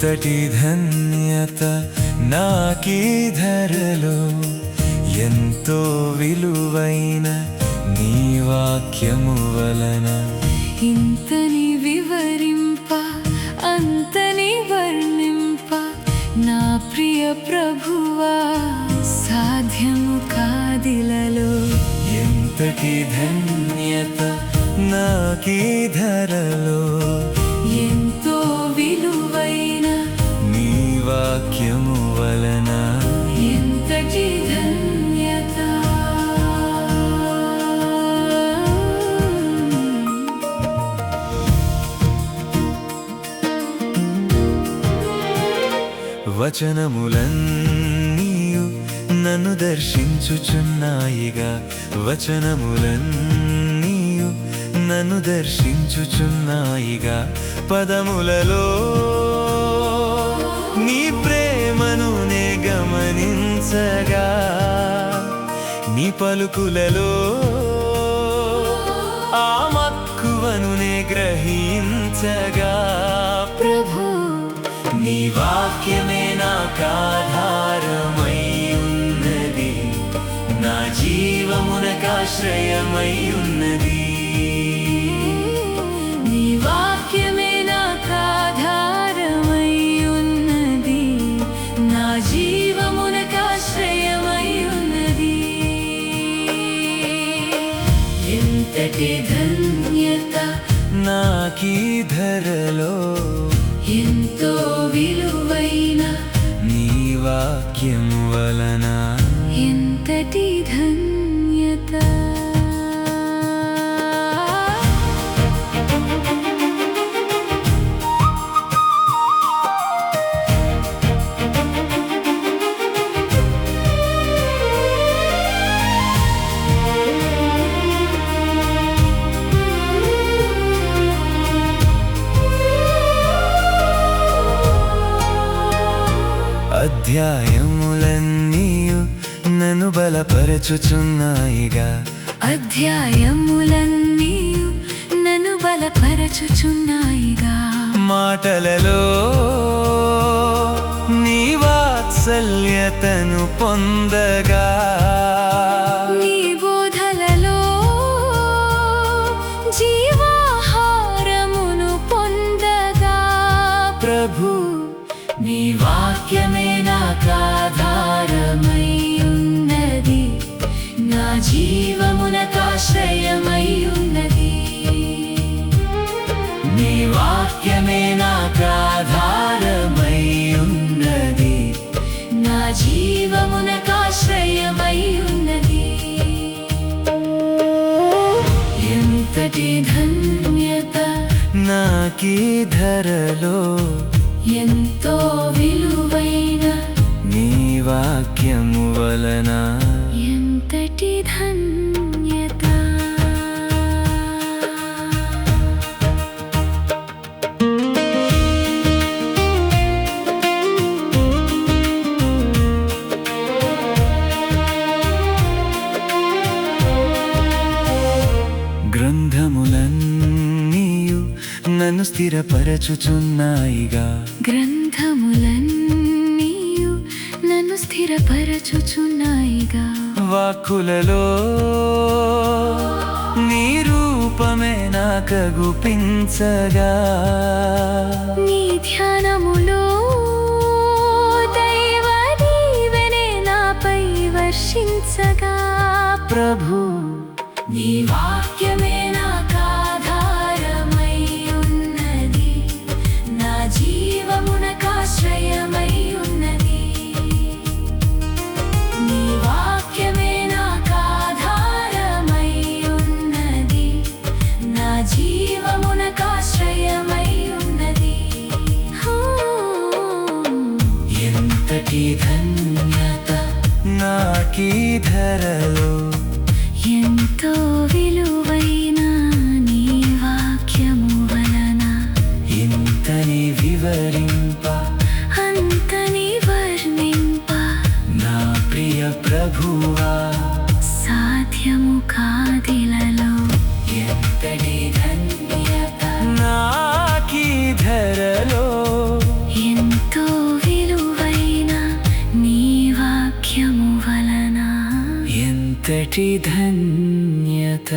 ఎంతటి ధన్యత నాకీ ధరలో, ఎంతో విలువైన నీ వాక్యము వలన. ఇంతని వివరింప అంతని వర్ణింప నా ప్రియ ప్రభువా, సాధ్యము కాదిలలో. ఎంతటి ధన్యత నాకీ ధరలో, ఎంతో విలువైన నీ వాక్యము వలన. ఎంతటి ధన్యత. వచనములన్నీయు నన్ను దర్శించుచున్నాయిగా, వచనములన్నీయు నన్ను దర్శించుచున్నాయిగా. పదములలో నీ ప్రేమను నే గమనించగా, నీ పలుకులలో ఆ మక్కువను నే గ్రహించగా. ప్రభు నీ వాక్యమే నాకాధారమై ఉన్నది, నా జీవమునకాశ్రయమై ఉన్నది. నీ వాక్యమే నాకాధారమై ఉన్నది, నా జీవమునకాశ్రయమై ఉన్నది. ఎంతటి ధన్యత నాకీ ధరలో, ఎంతో విలువైన నీ వాక్యము వలన. ఎంతటి ధన్యత. అధ్యాయములన్నీయు నన్ను బలపరచుచున్నాయిగా, అధ్యాయములన్నీయు నన్ను బలపరచుచున్నాయిగా. మాటలలో నీ వాత్సల్యతను పొందగా, నీ బోధలలో జీవాహారమును పొందగా. ప్రభు నీ వాక్యమే నాకాధారమై ఉన్నది, నా జీవమునకాశ్రయమై ఉన్నది. నీ వాక్యమే నాకాధారమై ఉన్నది, నా జీవమునకాశ్రయమై ఉన్నది. ఎంతటి ధన్యత నాకీ ధరలో, ఎంతో విలువైన నీ వాక్యము వలన. ఎంతటి ధన్యత. గ్రంథములన్నీయు నన్ను స్థిరపరచుచున్నాయిగా, గ్రంథములన్నీయు నన్ను స్థిరపరచుచున్నాయిగా. వాక్కులలో నీ రూపమే నాకగుపించగా, నీ ధ్యానములో దైవ దీవెనే నాపై వర్షించగా. ప్రభు నీ వాక్యమే నాకాధారమై ఉన్నది, నా జీవమునకాశ్రయమై ఉన్నది. నీ వాక్యమే నాకాధారమై ఉన్నది, నా జీవమునకాశ్రయమై ఉన్నది. ఎంతటి ధన్యత నాకీ ధరలో, ఎంతో విలువైన నీ వాక్యము వలన. ఇంతని వివరింప అంతని వర్ణింప నా ప్రియ ప్రభువా, సాధ్యము కాదిలలో. ఎంతటి ధన్యత నాకీ ధరలో, ఎంత ఎంతటి ధన్యత.